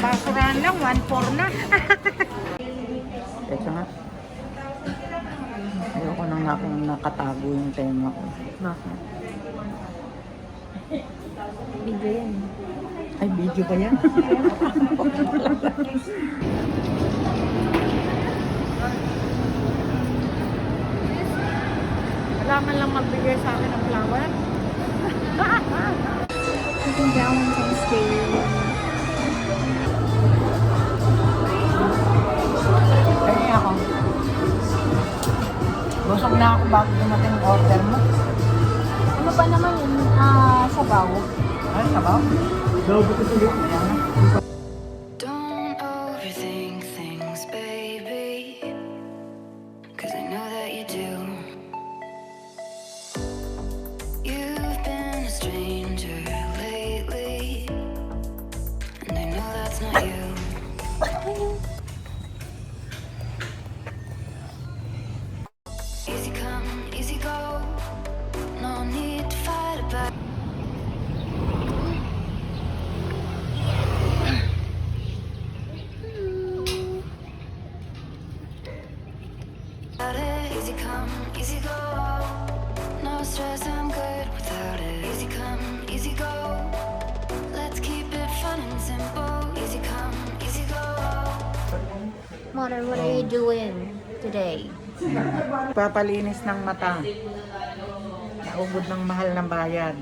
Basurahan lang, 1.4 na. Teka nga. Ayoko nang nakatago yung tenga ko. Bakit? Video yan. Ay, video ba yan? Wala man lang magbigay sa akin ng flower. Yung Valentine's Day. Kaya ako. Busog na ako bago dumating yung order mo. Ano pa naman yun? Sabaw. Ay, sabaw? Sabaw ko tuloy. Ayan na. Don't overthink things, baby, 'cause I know that you do. You've been a stranger lately, and I know that's not you. Easy come, easy go, no need to fight about. Easy come, easy go. No stress, I'm good without it. Easy come, easy go. Let's keep it fun and simple. Easy come, easy go. Mother, what are you doing today? Papalinis ng mata. Naubod ng mahal ng bayad.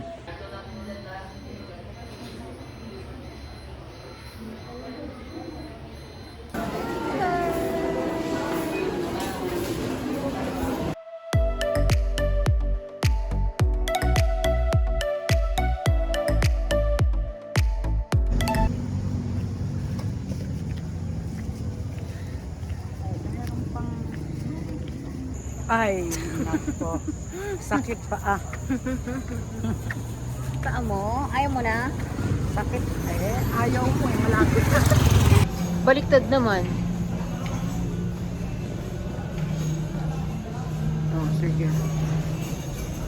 Ay, nako. Sakit pa ah. Paa mo? Ayaw mo na? Sakit eh. Ayaw ko eh. Malapit na. Baliktad naman. Oh, sige.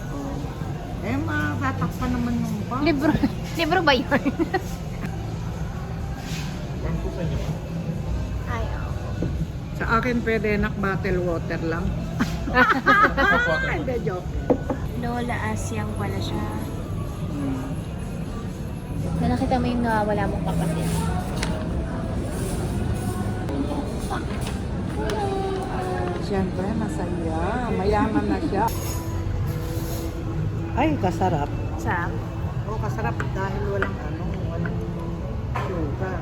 Oh. Eh, matatakpan naman yung pa. Libro. Libro ba yun? Ayaw. Sa akin pwede bottle water lang. Hindi, joke. Lola Asyang pala siya. Na nakita mo yung wala mong kapatid. Siyempre, masaya. Mayaman na siya. Ay, kasarap. Sarap. Oo, kasarap dahil walang sugar.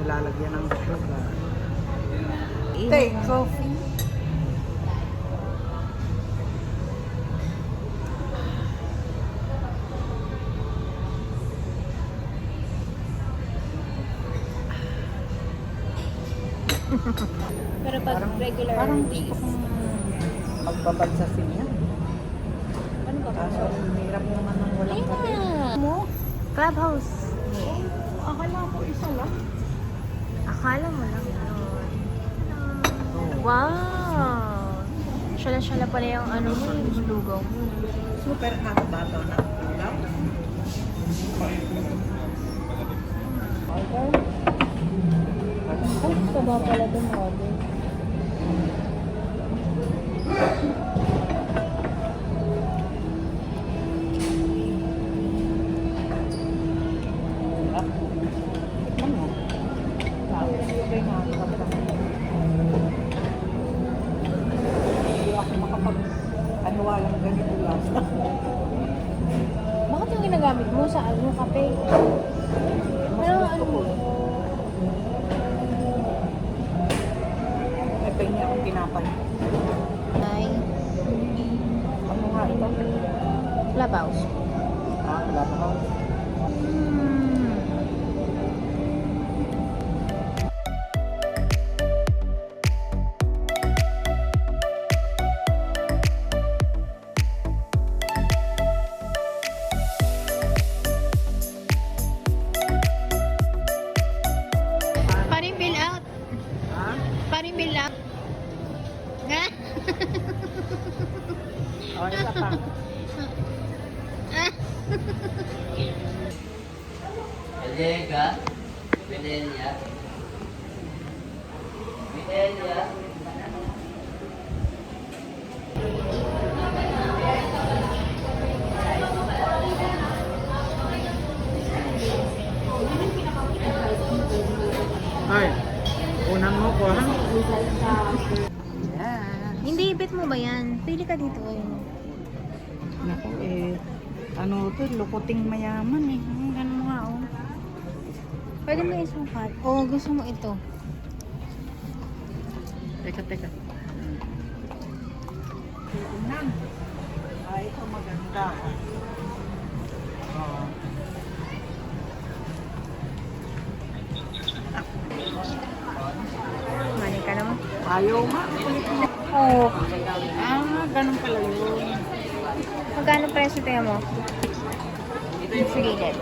Lalagyan ng sugar. Take coffee. Pero pag regular Parang days. gusto kong magbabad sa sinya. Ano ba? Kaso, hirap naman ng walang Ayun kape. na. Mo? Clubhouse. Akala ko isa lang. Akala mo lang yun. Wow! Shala-shala pala yung ano mo, yung lugaw mo. Super hot ba ito na ulam? Order? Ay, saba pala itong order. Walang ganito lasa. Bakit yung ginagamit mo sa ano, kape? Pero ano mo? May pengi akong tinapay. Ay, Ano nga ito? clubhouse. Ah, wala na ako. Paring bill out. Ha? Paring bill out. Ha? O, isa pa. Bodega. Fidelia. Fidelia. Ay, unan mo ko ha? Yan. Hindi, bet mo ba yan? Pili ka dito. Ayun. Naku ano to, lukuting mayaman eh. Ganun nga oh. Pwede mo isukat. O, gusto mo ito. Teka. Unan. Ay, ito maganda. Oh. Mali ka naman. Ayaw nga. Kulit mo. Oo. Ganun pala yun. Magkano presyo tayo mo? Insulated.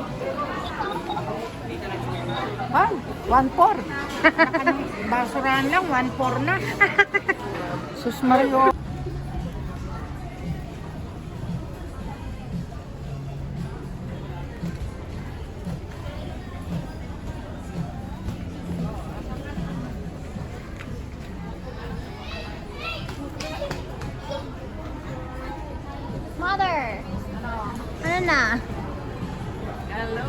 Ah, 1-4. Basurahan lang, 1-4 na. Sus Mario. Mother! Ano na? Hello.